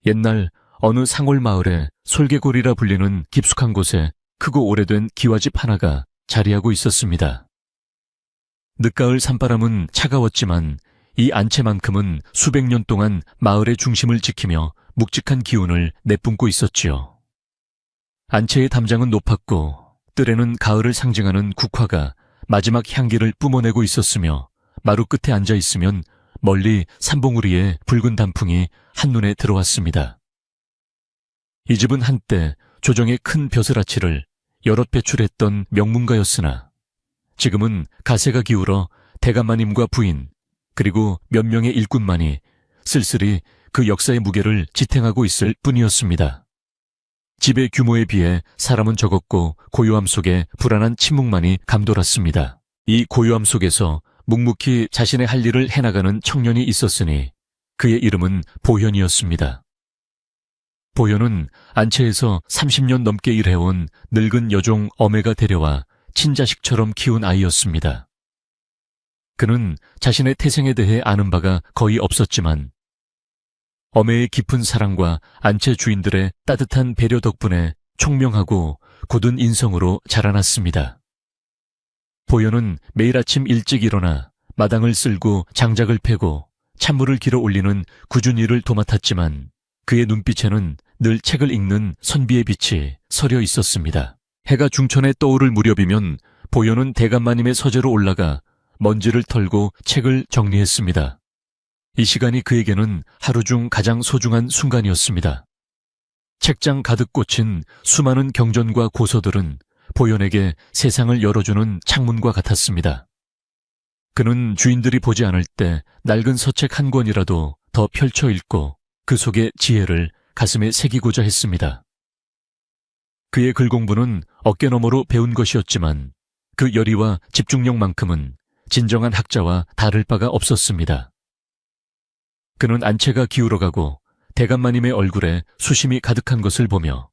옛날 어느 상골 마을에 솔개골이라 불리는 깊숙한 곳에 크고 오래된 기와집 하나가 자리하고 있었습니다. 늦가을 산바람은 차가웠지만 이 안채만큼은 수백 년 동안 마을의 중심을 지키며 묵직한 기운을 내뿜고 있었지요. 안채의 담장은 높았고 뜰에는 가을을 상징하는 국화가 마지막 향기를 뿜어내고 있었으며 마루 끝에 앉아 있으면 멀리 산봉우리의 붉은 단풍이 한눈에 들어왔습니다. 이 집은 한때 조정의 큰 벼슬아치를 여럿 배출했던 명문가였으나 지금은 가세가 기울어 대감마님과 부인 그리고 몇 명의 일꾼만이 쓸쓸히 그 역사의 무게를 지탱하고 있을 뿐이었습니다. 집의 규모에 비해 사람은 적었고 고요함 속에 불안한 침묵만이 감돌았습니다. 이 고요함 속에서 묵묵히 자신의 할 일을 해나가는 청년이 있었으니 그의 이름은 보현이었습니다. 보현은 안채에서 30년 넘게 일해온 늙은 여종 어매가 데려와 친자식처럼 키운 아이였습니다. 그는 자신의 태생에 대해 아는 바가 거의 없었지만 어매의 깊은 사랑과 안채 주인들의 따뜻한 배려 덕분에 총명하고 굳은 인성으로 자라났습니다. 보현은 매일 아침 일찍 일어나 마당을 쓸고 장작을 패고 찬물을 길어 올리는 꾸준히 일을 도맡았지만 그의 눈빛에는 늘 책을 읽는 선비의 빛이 서려 있었습니다. 해가 중천에 떠오를 무렵이면 보현은 대감마님의 서재로 올라가 먼지를 털고 책을 정리했습니다. 이 시간이 그에게는 하루 중 가장 소중한 순간이었습니다. 책장 가득 꽂힌 수많은 경전과 고서들은 보현에게 세상을 열어주는 창문과 같았습니다. 그는 주인들이 보지 않을 때 낡은 서책 한 권이라도 더 펼쳐 읽고 그 속의 지혜를 가슴에 새기고자 했습니다. 그의 글공부는 어깨너머로 배운 것이었지만 그 열의와 집중력만큼은 진정한 학자와 다를 바가 없었습니다. 그는 안채가 기울어가고 대감마님의 얼굴에 수심이 가득한 것을 보며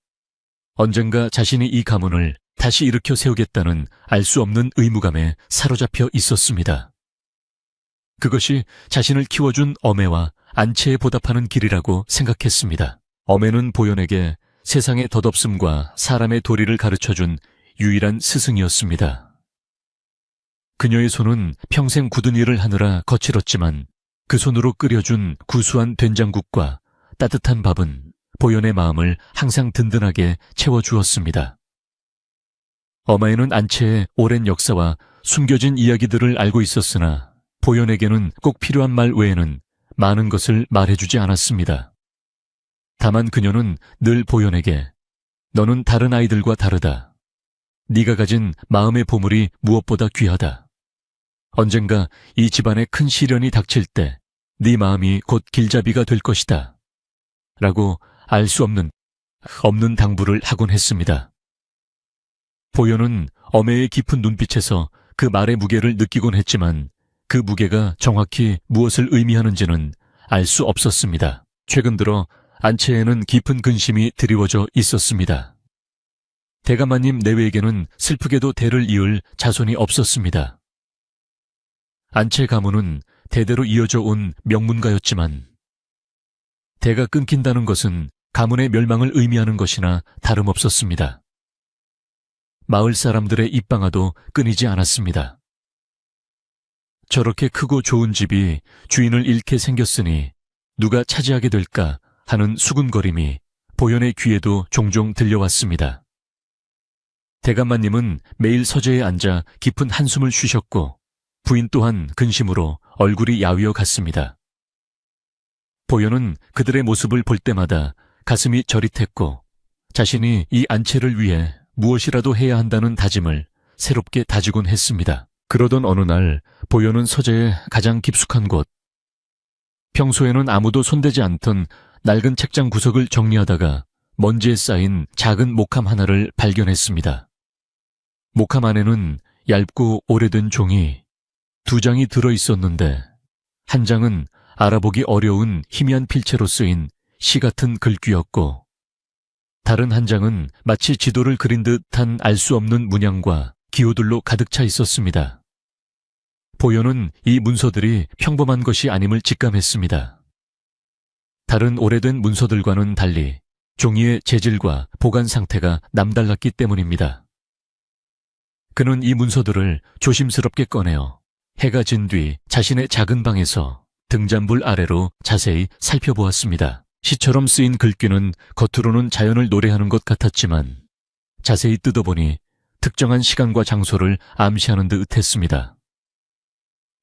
언젠가 자신이 이 가문을 다시 일으켜 세우겠다는 알 수 없는 의무감에 사로잡혀 있었습니다. 그것이 자신을 키워준 어매와 안채에 보답하는 길이라고 생각했습니다. 어매는 보현에게 세상의 덧없음과 사람의 도리를 가르쳐준 유일한 스승이었습니다. 그녀의 손은 평생 굳은 일을 하느라 거칠었지만 그 손으로 끓여준 구수한 된장국과 따뜻한 밥은 보현의 마음을 항상 든든하게 채워주었습니다. 어마에는 안채의 오랜 역사와 숨겨진 이야기들을 알고 있었으나 보현에게는 꼭 필요한 말 외에는 많은 것을 말해주지 않았습니다. 다만 그녀는 늘 보현에게 너는 다른 아이들과 다르다. 네가 가진 마음의 보물이 무엇보다 귀하다. 언젠가 이 집안에 큰 시련이 닥칠 때 네 마음이 곧 길잡이가 될 것이다. 라고 알 수 없는 당부를 하곤 했습니다. 보현은 어매의 깊은 눈빛에서 그 말의 무게를 느끼곤 했지만 그 무게가 정확히 무엇을 의미하는지는 알 수 없었습니다. 최근 들어 안채에는 깊은 근심이 드리워져 있었습니다. 대감마님 내외에게는 슬프게도 대를 이을 자손이 없었습니다. 안채 가문은 대대로 이어져 온 명문가였지만 대가 끊긴다는 것은 가문의 멸망을 의미하는 것이나 다름없었습니다. 마을 사람들의 입방아도 끊이지 않았습니다. 저렇게 크고 좋은 집이 주인을 잃게 생겼으니 누가 차지하게 될까 하는 수군거림이 보현의 귀에도 종종 들려왔습니다. 대감마님은 매일 서재에 앉아 깊은 한숨을 쉬셨고 부인 또한 근심으로 얼굴이 야위어 갔습니다. 보현은 그들의 모습을 볼 때마다 가슴이 저릿했고 자신이 이 안채를 위해 무엇이라도 해야 한다는 다짐을 새롭게 다지곤 했습니다. 그러던 어느 날 보현은 서재의 가장 깊숙한 곳, 평소에는 아무도 손대지 않던 낡은 책장 구석을 정리하다가 먼지에 쌓인 작은 목함 하나를 발견했습니다. 목함 안에는 얇고 오래된 종이 2장이 들어있었는데 한 장은 알아보기 어려운 희미한 필체로 쓰인 시 같은 글귀였고 다른 한 장은 마치 지도를 그린 듯한 알 수 없는 문양과 기호들로 가득 차 있었습니다. 보현은 이 문서들이 평범한 것이 아님을 직감했습니다. 다른 오래된 문서들과는 달리 종이의 재질과 보관 상태가 남달랐기 때문입니다. 그는 이 문서들을 조심스럽게 꺼내어 해가 진 뒤 자신의 작은 방에서 등잔불 아래로 자세히 살펴보았습니다. 시처럼 쓰인 글귀는 겉으로는 자연을 노래하는 것 같았지만 자세히 뜯어보니 특정한 시간과 장소를 암시하는 듯 했습니다.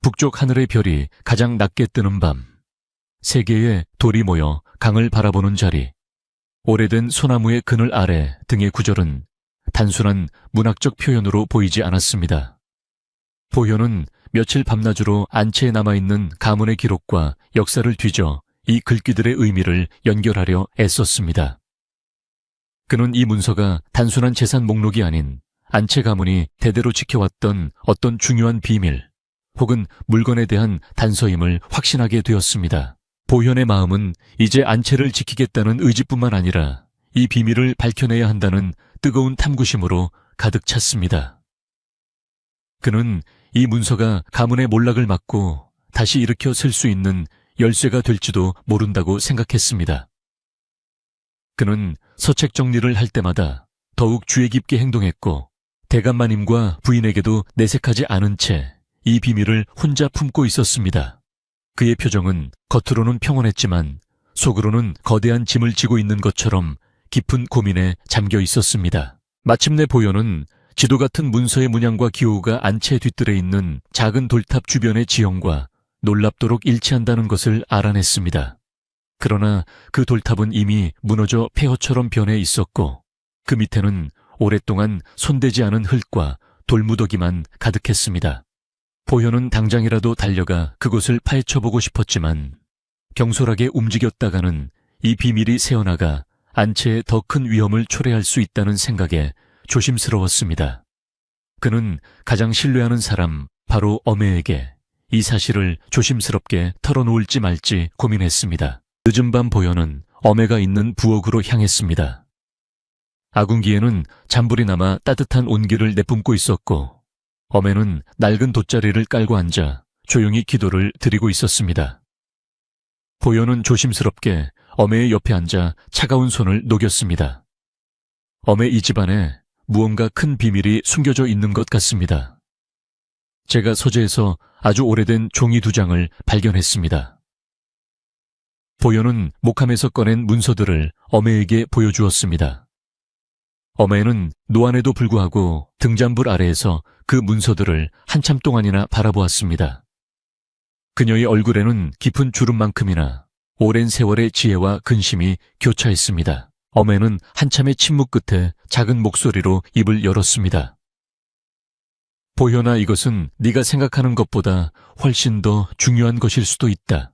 북쪽 하늘의 별이 가장 낮게 뜨는 밤, 세 개의 돌이 모여 강을 바라보는 자리, 오래된 소나무의 그늘 아래 등의 구절은 단순한 문학적 표현으로 보이지 않았습니다. 보현은 며칠 밤낮으로 안채에 남아있는 가문의 기록과 역사를 뒤져 이 글귀들의 의미를 연결하려 애썼습니다. 그는 이 문서가 단순한 재산 목록이 아닌 안채 가문이 대대로 지켜왔던 어떤 중요한 비밀 혹은 물건에 대한 단서임을 확신하게 되었습니다. 보현의 마음은 이제 안채를 지키겠다는 의지뿐만 아니라 이 비밀을 밝혀내야 한다는 뜨거운 탐구심으로 가득 찼습니다. 그는 이 문서가 가문의 몰락을 막고 다시 일으켜 쓸 수 있는 열쇠가 될지도 모른다고 생각했습니다. 그는 서책 정리를 할 때마다 더욱 주의 깊게 행동했고 대감마님과 부인에게도 내색하지 않은 채 이 비밀을 혼자 품고 있었습니다. 그의 표정은 겉으로는 평온했지만 속으로는 거대한 짐을 지고 있는 것처럼 깊은 고민에 잠겨 있었습니다. 마침내 보현은 지도 같은 문서의 문양과 기호가 안채 뒤뜰에 있는 작은 돌탑 주변의 지형과 놀랍도록 일치한다는 것을 알아냈습니다. 그러나 그 돌탑은 이미 무너져 폐허처럼 변해 있었고 그 밑에는 오랫동안 손대지 않은 흙과 돌무더기만 가득했습니다. 보현은 당장이라도 달려가 그곳을 파헤쳐보고 싶었지만 경솔하게 움직였다가는 이 비밀이 새어나가 안채에 더 큰 위험을 초래할 수 있다는 생각에 조심스러웠습니다. 그는 가장 신뢰하는 사람 바로 어메에게 이 사실을 조심스럽게 털어놓을지 말지 고민했습니다. 늦은 밤 보현은 어메가 있는 부엌으로 향했습니다. 아궁기에는 잔불이 남아 따뜻한 온기를 내뿜고 있었고 어메는 낡은 돗자리를 깔고 앉아 조용히 기도를 드리고 있었습니다. 보현은 조심스럽게 어메의 옆에 앉아 차가운 손을 녹였습니다. 어메 이 집안에 무언가 큰 비밀이 숨겨져 있는 것 같습니다. 제가 서재에서 아주 오래된 종이 2장을 발견했습니다. 보현은 목함에서 꺼낸 문서들을 어메에게 보여주었습니다. 어메는 노안에도 불구하고 등잔불 아래에서 그 문서들을 한참 동안이나 바라보았습니다. 그녀의 얼굴에는 깊은 주름만큼이나 오랜 세월의 지혜와 근심이 교차했습니다. 어메는 한참의 침묵 끝에 작은 목소리로 입을 열었습니다. 보현아, 이것은 네가 생각하는 것보다 훨씬 더 중요한 것일 수도 있다.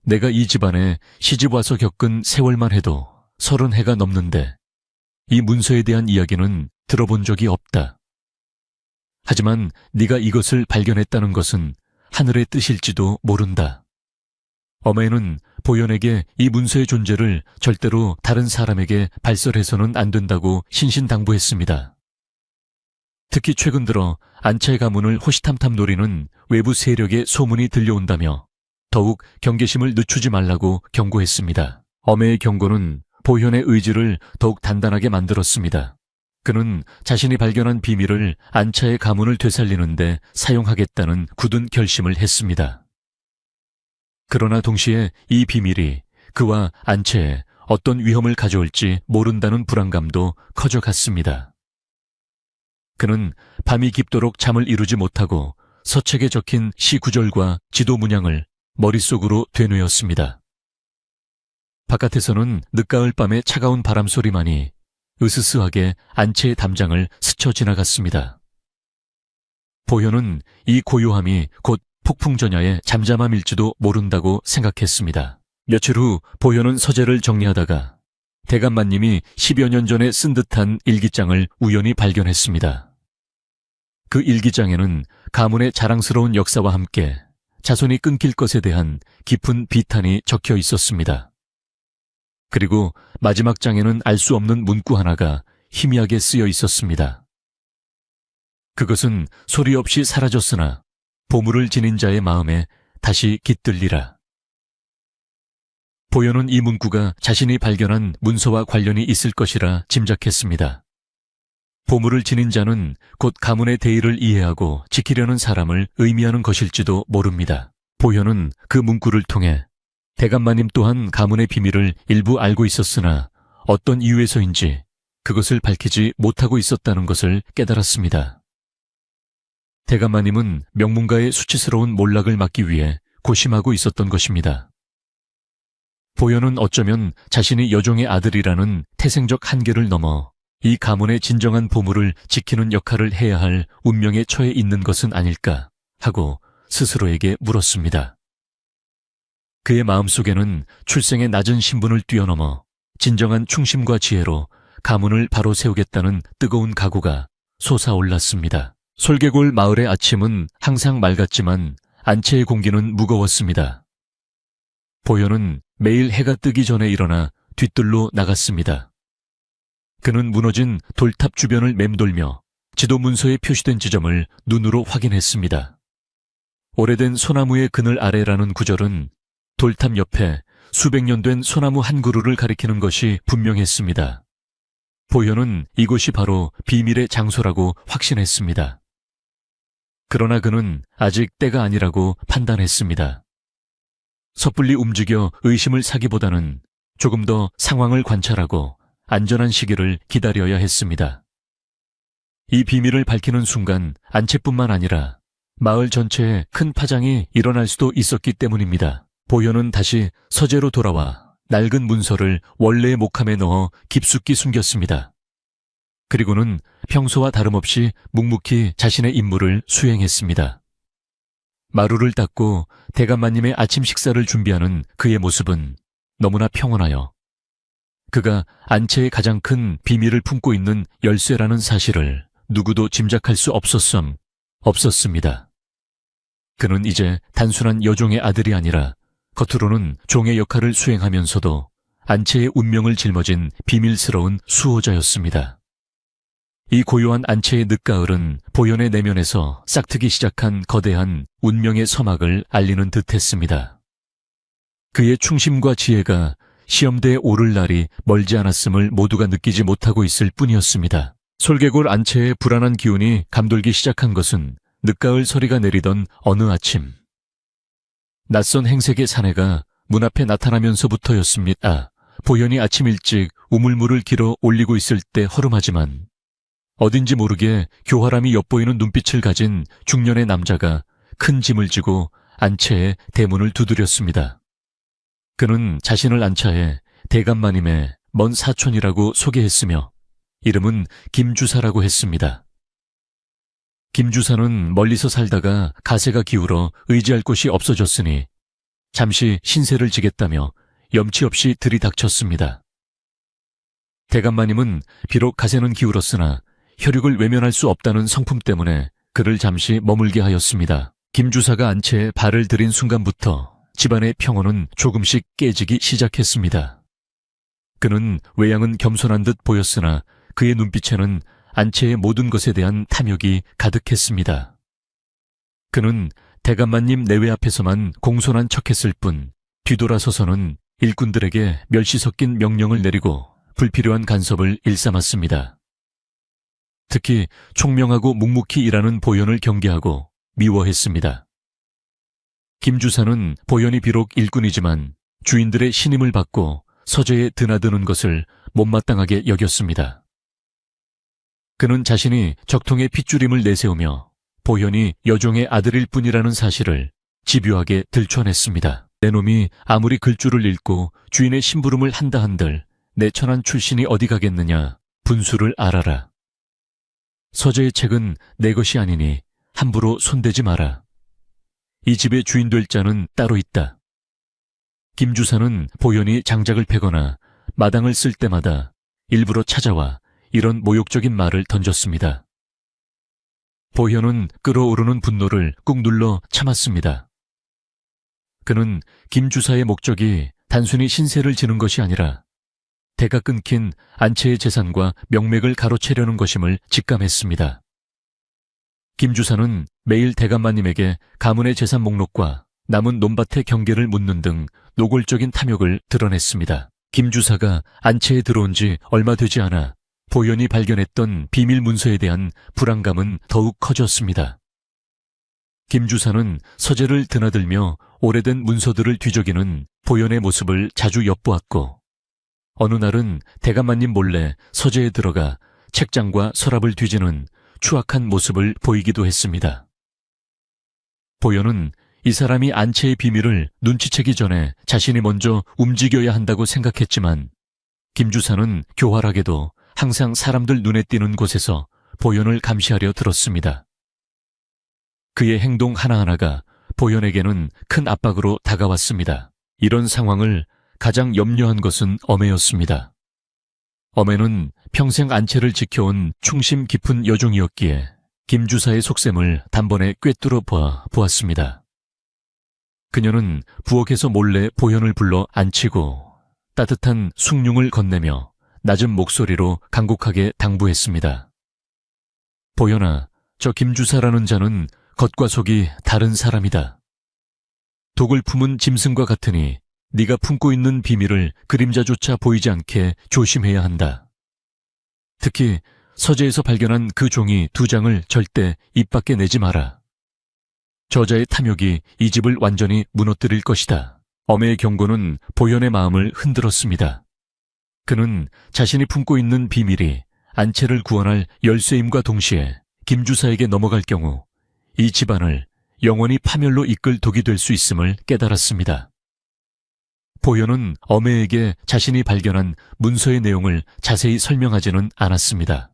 내가 이 집안에 시집 와서 겪은 세월만 해도 30해가 넘는데 이 문서에 대한 이야기는 들어본 적이 없다. 하지만 네가 이것을 발견했다는 것은 하늘의 뜻일지도 모른다. 어메는 보현에게 이 문서의 존재를 절대로 다른 사람에게 발설해서는 안 된다고 신신당부했습니다. 특히 최근 들어 안채 가문을 호시탐탐 노리는 외부 세력의 소문이 들려온다며 더욱 경계심을 늦추지 말라고 경고했습니다. 어메의 경고는 보현의 의지를 더욱 단단하게 만들었습니다. 그는 자신이 발견한 비밀을 안차의 가문을 되살리는데 사용하겠다는 굳은 결심을 했습니다. 그러나 동시에 이 비밀이 그와 안채에 어떤 위험을 가져올지 모른다는 불안감도 커져갔습니다. 그는 밤이 깊도록 잠을 이루지 못하고 서책에 적힌 시 구절과 지도 문양을 머릿속으로 되뇌었습니다. 바깥에서는 늦가을 밤의 차가운 바람 소리만이 으스스하게 안채의 담장을 스쳐 지나갔습니다. 보현은 이 고요함이 곧 폭풍전야의 잠잠함일지도 모른다고 생각했습니다. 며칠 후 보현은 서재를 정리하다가 대감마님이 10여 년 전에 쓴 듯한 일기장을 우연히 발견했습니다. 그 일기장에는 가문의 자랑스러운 역사와 함께 자손이 끊길 것에 대한 깊은 비탄이 적혀 있었습니다. 그리고 마지막 장에는 알 수 없는 문구 하나가 희미하게 쓰여 있었습니다. 그것은 소리 없이 사라졌으나 보물을 지닌 자의 마음에 다시 깃들리라. 보현은 이 문구가 자신이 발견한 문서와 관련이 있을 것이라 짐작했습니다. 보물을 지닌 자는 곧 가문의 대의를 이해하고 지키려는 사람을 의미하는 것일지도 모릅니다. 보현은 그 문구를 통해 대감마님 또한 가문의 비밀을 일부 알고 있었으나 어떤 이유에서인지 그것을 밝히지 못하고 있었다는 것을 깨달았습니다. 대감마님은 명문가의 수치스러운 몰락을 막기 위해 고심하고 있었던 것입니다. 보현은 어쩌면 자신이 여종의 아들이라는 태생적 한계를 넘어 이 가문의 진정한 보물을 지키는 역할을 해야 할 운명에 처해 있는 것은 아닐까 하고 스스로에게 물었습니다. 그의 마음속에는 출생의 낮은 신분을 뛰어넘어 진정한 충심과 지혜로 가문을 바로 세우겠다는 뜨거운 각오가 솟아올랐습니다. 솔개골 마을의 아침은 항상 맑았지만 안채의 공기는 무거웠습니다. 보현은 매일 해가 뜨기 전에 일어나 뒤뜰로 나갔습니다. 그는 무너진 돌탑 주변을 맴돌며 지도 문서에 표시된 지점을 눈으로 확인했습니다. 오래된 소나무의 그늘 아래라는 구절은 돌탑 옆에 수백 년 된 소나무 한 그루를 가리키는 것이 분명했습니다. 보현은 이곳이 바로 비밀의 장소라고 확신했습니다. 그러나 그는 아직 때가 아니라고 판단했습니다. 섣불리 움직여 의심을 사기보다는 조금 더 상황을 관찰하고 안전한 시기를 기다려야 했습니다. 이 비밀을 밝히는 순간 안채뿐만 아니라 마을 전체에 큰 파장이 일어날 수도 있었기 때문입니다. 보현은 다시 서재로 돌아와 낡은 문서를 원래의 목함에 넣어 깊숙이 숨겼습니다. 그리고는 평소와 다름없이 묵묵히 자신의 임무를 수행했습니다. 마루를 닦고 대감마님의 아침 식사를 준비하는 그의 모습은 너무나 평온하여 그가 안채의 가장 큰 비밀을 품고 있는 열쇠라는 사실을 누구도 짐작할 수 없었습니다. 그는 이제 단순한 여종의 아들이 아니라 겉으로는 종의 역할을 수행하면서도 안채의 운명을 짊어진 비밀스러운 수호자였습니다. 이 고요한 안채의 늦가을은 보현의 내면에서 싹트기 시작한 거대한 운명의 서막을 알리는 듯했습니다. 그의 충심과 지혜가 시험대에 오를 날이 멀지 않았음을 모두가 느끼지 못하고 있을 뿐이었습니다. 솔개골 안채의 불안한 기운이 감돌기 시작한 것은 늦가을 서리가 내리던 어느 아침. 낯선 행색의 사내가 문 앞에 나타나면서부터였습니다. 보현이 아침 일찍 우물물을 길어 올리고 있을 때 허름하지만 어딘지 모르게 교활함이 엿보이는 눈빛을 가진 중년의 남자가 큰 짐을 지고 안채의 대문을 두드렸습니다. 그는 자신을 안차해 대감마님의 먼 사촌이라고 소개했으며 이름은 김주사라고 했습니다. 김주사는 멀리서 살다가 가세가 기울어 의지할 곳이 없어졌으니 잠시 신세를 지겠다며 염치 없이 들이닥쳤습니다. 대감마님은 비록 가세는 기울었으나 혈육을 외면할 수 없다는 성품 때문에 그를 잠시 머물게 하였습니다. 김주사가 안채에 발을 들인 순간부터 집안의 평온은 조금씩 깨지기 시작했습니다. 그는 외양은 겸손한 듯 보였으나 그의 눈빛에는 안채의 모든 것에 대한 탐욕이 가득했습니다. 그는 대감마님 내외 앞에서만 공손한 척했을 뿐 뒤돌아서서는 일꾼들에게 멸시 섞인 명령을 내리고 불필요한 간섭을 일삼았습니다. 특히 총명하고 묵묵히 일하는 보현을 경계하고 미워했습니다. 김주사는 보현이 비록 일꾼이지만 주인들의 신임을 받고 서재에 드나드는 것을 못마땅하게 여겼습니다. 그는 자신이 적통의 핏줄임을 내세우며 보현이 여종의 아들일 뿐이라는 사실을 집요하게 들춰냈습니다. 내 놈이 아무리 글줄을 읽고 주인의 심부름을 한다 한들 내 천한 출신이 어디 가겠느냐, 분수를 알아라. 서재의 책은 내 것이 아니니 함부로 손대지 마라. 이 집의 주인 될 자는 따로 있다. 김주사는 보현이 장작을 패거나 마당을 쓸 때마다 일부러 찾아와 이런 모욕적인 말을 던졌습니다. 보현은 끓어오르는 분노를 꾹 눌러 참았습니다. 그는 김주사의 목적이 단순히 신세를 지는 것이 아니라 대가 끊긴 안채의 재산과 명맥을 가로채려는 것임을 직감했습니다. 김주사는 매일 대감마님에게 가문의 재산 목록과 남은 논밭의 경계를 묻는 등 노골적인 탐욕을 드러냈습니다. 김 주사가 안채에 들어온 지 얼마 되지 않아 보현이 발견했던 비밀 문서에 대한 불안감은 더욱 커졌습니다. 김 주사는 서재를 드나들며 오래된 문서들을 뒤적이는 보현의 모습을 자주 엿보았고, 어느 날은 대감마님 몰래 서재에 들어가 책장과 서랍을 뒤지는 추악한 모습을 보이기도 했습니다. 보현은 이 사람이 안채의 비밀을 눈치채기 전에 자신이 먼저 움직여야 한다고 생각했지만, 김 주사는 교활하게도 항상 사람들 눈에 띄는 곳에서 보현을 감시하려 들었습니다. 그의 행동 하나하나가 보현에게는 큰 압박으로 다가왔습니다. 이런 상황을 가장 염려한 것은 어매였습니다. 어매는 평생 안채를 지켜온 충심 깊은 여종이었기에 김 주사의 속셈을 단번에 꿰뚫어 보았습니다. 그녀는 부엌에서 몰래 보현을 불러 앉히고 따뜻한 숭늉을 건네며 낮은 목소리로 간곡하게 당부했습니다. 보현아, 저 김 주사라는 자는 겉과 속이 다른 사람이다. 독을 품은 짐승과 같으니 네가 품고 있는 비밀을 그림자조차 보이지 않게 조심해야 한다. 특히 서재에서 발견한 그 종이 2장을 절대 입 밖에 내지 마라. 저자의 탐욕이 이 집을 완전히 무너뜨릴 것이다. 어매의 경고는 보현의 마음을 흔들었습니다. 그는 자신이 품고 있는 비밀이 안채를 구원할 열쇠임과 동시에 김 주사에게 넘어갈 경우 이 집안을 영원히 파멸로 이끌 독이 될 수 있음을 깨달았습니다. 보현은 어매에게 자신이 발견한 문서의 내용을 자세히 설명하지는 않았습니다.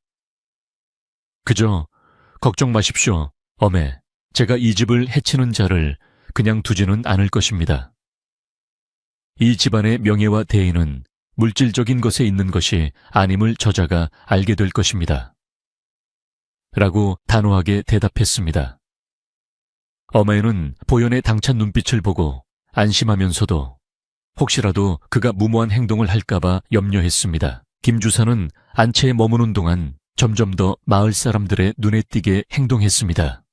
그저 걱정 마십시오, 어매. 제가 이 집을 해치는 자를 그냥 두지는 않을 것입니다. 이 집안의 명예와 대의는 물질적인 것에 있는 것이 아님을 저자가 알게 될 것입니다. 라고 단호하게 대답했습니다. 어매는 보현의 당찬 눈빛을 보고 안심하면서도 혹시라도 그가 무모한 행동을 할까봐 염려했습니다. 김 주사는 안채에 머무는 동안 점점 더 마을 사람들의 눈에 띄게 행동했습니다.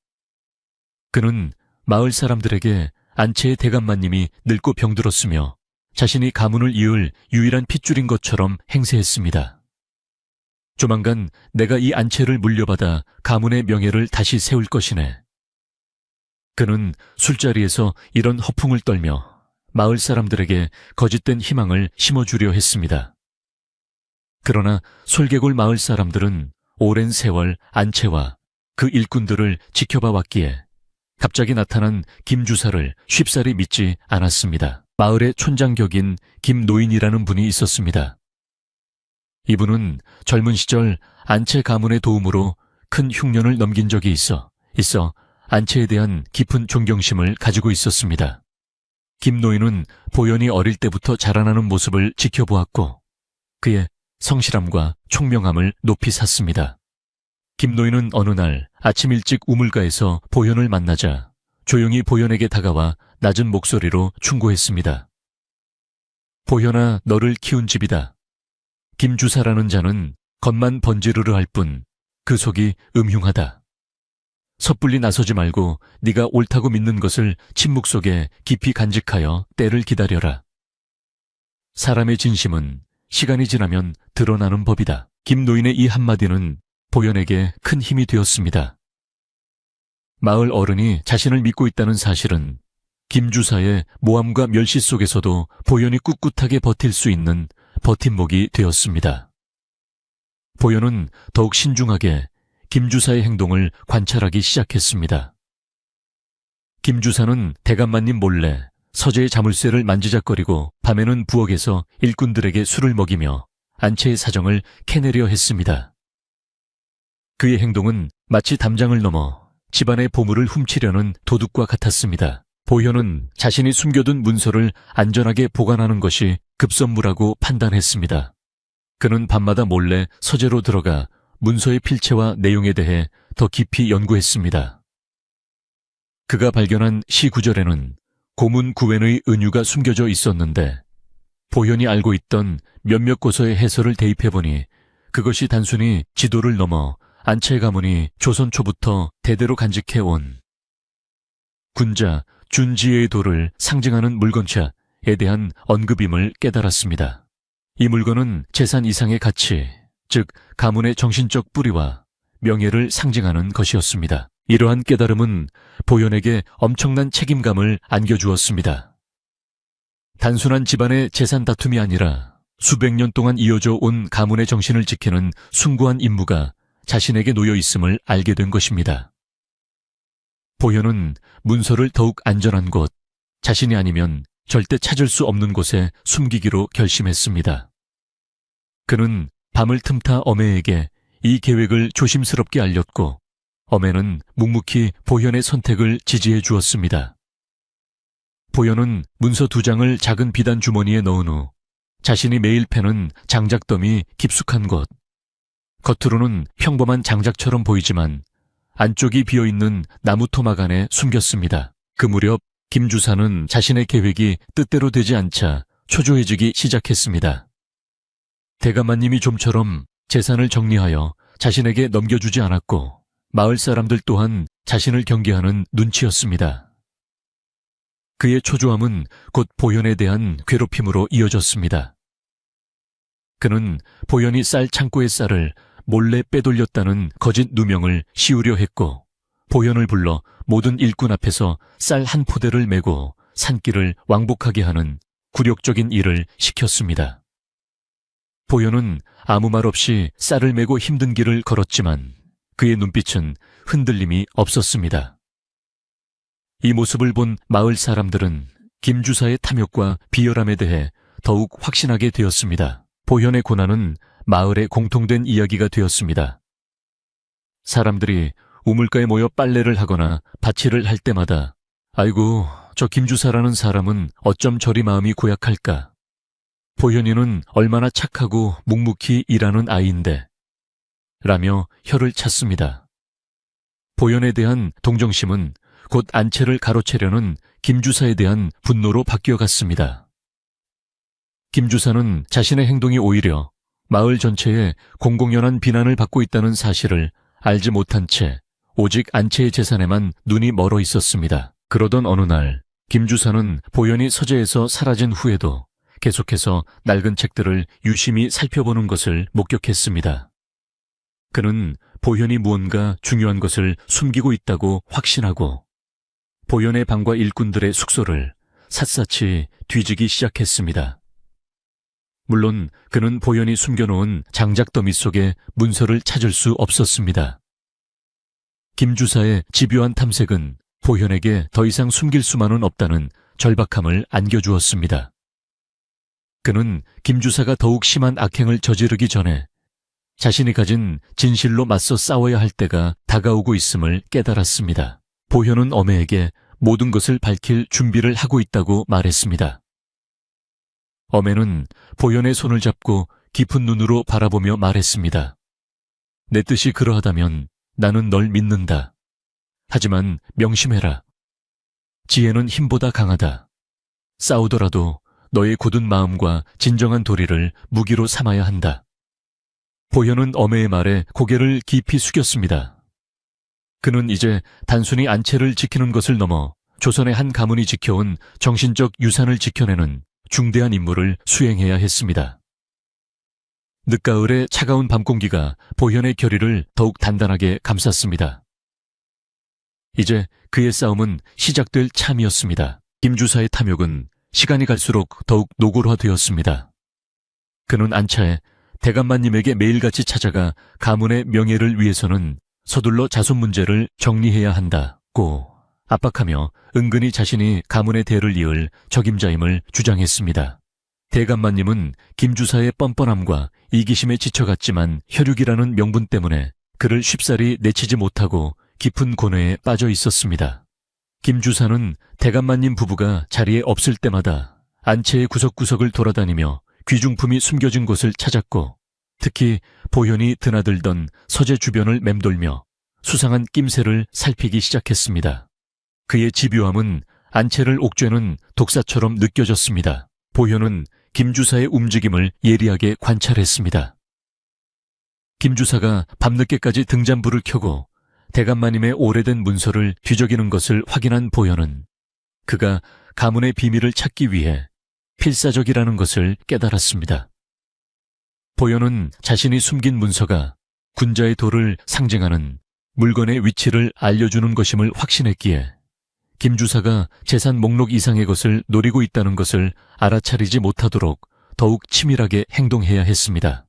그는 마을 사람들에게 안채의 대감마님이 늙고 병들었으며 자신이 가문을 이을 유일한 핏줄인 것처럼 행세했습니다. 조만간 내가 이 안채를 물려받아 가문의 명예를 다시 세울 것이네. 그는 술자리에서 이런 허풍을 떨며 마을 사람들에게 거짓된 희망을 심어주려 했습니다. 그러나 솔개골 마을 사람들은 오랜 세월 안채와 그 일꾼들을 지켜봐 왔기에 갑자기 나타난 김 주사를 쉽사리 믿지 않았습니다. 마을의 촌장격인 김 노인이라는 분이 있었습니다. 이분은 젊은 시절 안채 가문의 도움으로 큰 흉년을 넘긴 적이 있어 안채에 대한 깊은 존경심을 가지고 있었습니다. 김 노인은 보현이 어릴 때부터 자라나는 모습을 지켜보았고 그의 성실함과 총명함을 높이 샀습니다. 김 노인은 어느 날 아침 일찍 우물가에서 보현을 만나자 조용히 보현에게 다가와 낮은 목소리로 충고했습니다. 보현아, 너를 키운 집이다. 김 주사라는 자는 겉만 번지르르 할 뿐 그 속이 음흉하다. 섣불리 나서지 말고 네가 옳다고 믿는 것을 침묵 속에 깊이 간직하여 때를 기다려라. 사람의 진심은 시간이 지나면 드러나는 법이다. 김 노인의 이 한마디는 보현에게 큰 힘이 되었습니다. 마을 어른이 자신을 믿고 있다는 사실은 김 주사의 모함과 멸시 속에서도 보현이 꿋꿋하게 버틸 수 있는 버팀목이 되었습니다. 보현은 더욱 신중하게 김 주사의 행동을 관찰하기 시작했습니다. 김 주사는 대감마님 몰래 서재의 자물쇠를 만지작거리고 밤에는 부엌에서 일꾼들에게 술을 먹이며 안채의 사정을 캐내려 했습니다. 그의 행동은 마치 담장을 넘어 집안의 보물을 훔치려는 도둑과 같았습니다. 보현은 자신이 숨겨둔 문서를 안전하게 보관하는 것이 급선무라고 판단했습니다. 그는 밤마다 몰래 서재로 들어가 문서의 필체와 내용에 대해 더 깊이 연구했습니다. 그가 발견한 시 구절에는 고문 구웬의 은유가 숨겨져 있었는데 보현이 알고 있던 몇몇 고서의 해설을 대입해보니 그것이 단순히 지도를 넘어 안채 가문이 조선 초부터 대대로 간직해온 군자, 준지의 도를 상징하는 물건차 대한 언급임을 깨달았습니다. 이 물건은 재산 이상의 가치, 즉 가문의 정신적 뿌리와 명예를 상징하는 것이었습니다. 이러한 깨달음은 보현에게 엄청난 책임감을 안겨주었습니다. 단순한 집안의 재산 다툼이 아니라 수백 년 동안 이어져 온 가문의 정신을 지키는 숭고한 임무가 자신에게 놓여 있음을 알게 된 것입니다. 보현은 문서를 더욱 안전한 곳, 자신이 아니면 절대 찾을 수 없는 곳에 숨기기로 결심했습니다. 그는 밤을 틈타 어매에게 이 계획을 조심스럽게 알렸고 어매는 묵묵히 보현의 선택을 지지해 주었습니다. 보현은 문서 2장을 작은 비단 주머니에 넣은 후 자신이 매일 패는 장작더미 깊숙한 곳, 겉으로는 평범한 장작처럼 보이지만 안쪽이 비어있는 나무 토막 안에 숨겼습니다. 그 무렵 김 주사는 자신의 계획이 뜻대로 되지 않자 초조해지기 시작했습니다. 대감마님이 좀처럼 재산을 정리하여 자신에게 넘겨주지 않았고 마을 사람들 또한 자신을 경계하는 눈치였습니다. 그의 초조함은 곧 보현에 대한 괴롭힘으로 이어졌습니다. 그는 보현이 쌀 창고의 쌀을 몰래 빼돌렸다는 거짓 누명을 씌우려 했고 보현을 불러 모든 일꾼 앞에서 쌀 한 포대를 메고 산길을 왕복하게 하는 굴욕적인 일을 시켰습니다. 보현은 아무 말 없이 쌀을 메고 힘든 길을 걸었지만 그의 눈빛은 흔들림이 없었습니다. 이 모습을 본 마을 사람들은 김 주사의 탐욕과 비열함에 대해 더욱 확신하게 되었습니다. 보현의 고난은 마을의 공통된 이야기가 되었습니다. 사람들이 우물가에 모여 빨래를 하거나 밭일을 할 때마다 아이고, 저 김주사라는 사람은 어쩜 저리 마음이 고약할까. 보현이는 얼마나 착하고 묵묵히 일하는 아이인데 라며 혀를 찼습니다. 보현에 대한 동정심은 곧 안채를 가로채려는 김주사에 대한 분노로 바뀌어갔습니다. 김주사는 자신의 행동이 오히려 마을 전체에 공공연한 비난을 받고 있다는 사실을 알지 못한 채 오직 안채의 재산에만 눈이 멀어 있었습니다. 그러던 어느 날 김주사는 보현이 서재에서 사라진 후에도 계속해서 낡은 책들을 유심히 살펴보는 것을 목격했습니다. 그는 보현이 무언가 중요한 것을 숨기고 있다고 확신하고 보현의 방과 일꾼들의 숙소를 샅샅이 뒤지기 시작했습니다. 물론 그는 보현이 숨겨놓은 장작더미 속에 문서를 찾을 수 없었습니다. 김 주사의 집요한 탐색은 보현에게 더 이상 숨길 수만은 없다는 절박함을 안겨주었습니다. 그는 김 주사가 더욱 심한 악행을 저지르기 전에 자신이 가진 진실로 맞서 싸워야 할 때가 다가오고 있음을 깨달았습니다. 보현은 어매에게 모든 것을 밝힐 준비를 하고 있다고 말했습니다. 어매는 보현의 손을 잡고 깊은 눈으로 바라보며 말했습니다. 내 뜻이 그러하다면 나는 널 믿는다. 하지만 명심해라. 지혜는 힘보다 강하다. 싸우더라도 너의 굳은 마음과 진정한 도리를 무기로 삼아야 한다. 보현은 어매의 말에 고개를 깊이 숙였습니다. 그는 이제 단순히 안채를 지키는 것을 넘어 조선의 한 가문이 지켜온 정신적 유산을 지켜내는 중대한 임무를 수행해야 했습니다. 늦가을의 차가운 밤 공기가 보현의 결의를 더욱 단단하게 감쌌습니다. 이제 그의 싸움은 시작될 참이었습니다. 김주사의 탐욕은 시간이 갈수록 더욱 노골화되었습니다. 그는 안차에 대감마님에게 매일같이 찾아가 가문의 명예를 위해서는 서둘러 자손 문제를 정리해야 한다고 압박하며 은근히 자신이 가문의 대를 이을 적임자임을 주장했습니다. 대감마님은 김주사의 뻔뻔함과 이기심에 지쳐갔지만 혈육이라는 명분 때문에 그를 쉽사리 내치지 못하고 깊은 고뇌에 빠져 있었습니다. 김주사는 대감마님 부부가 자리에 없을 때마다 안채의 구석구석을 돌아다니며 귀중품이 숨겨진 곳을 찾았고 특히 보현이 드나들던 서재 주변을 맴돌며 수상한 낌새를 살피기 시작했습니다. 그의 집요함은 안채를 옥죄는 독사처럼 느껴졌습니다. 보현은 김주사의 움직임을 예리하게 관찰했습니다. 김주사가 밤늦게까지 등잔불을 켜고 대감마님의 오래된 문서를 뒤적이는 것을 확인한 보현은 그가 가문의 비밀을 찾기 위해 필사적이라는 것을 깨달았습니다. 보현은 자신이 숨긴 문서가 군자의 도를 상징하는 물건의 위치를 알려주는 것임을 확신했기에 김 주사가 재산 목록 이상의 것을 노리고 있다는 것을 알아차리지 못하도록 더욱 치밀하게 행동해야 했습니다.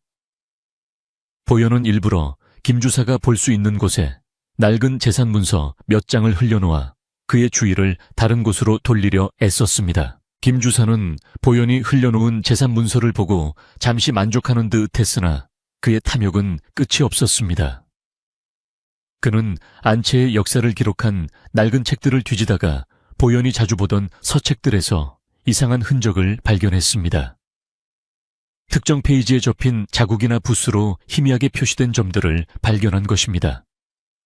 보현은 일부러 김 주사가 볼 수 있는 곳에 낡은 재산 문서 몇 장을 흘려놓아 그의 주의를 다른 곳으로 돌리려 애썼습니다. 김 주사는 보현이 흘려놓은 재산 문서를 보고 잠시 만족하는 듯 했으나 그의 탐욕은 끝이 없었습니다. 그는 안채의 역사를 기록한 낡은 책들을 뒤지다가 보현이 자주 보던 서책들에서 이상한 흔적을 발견했습니다. 특정 페이지에 접힌 자국이나 붓으로 희미하게 표시된 점들을 발견한 것입니다.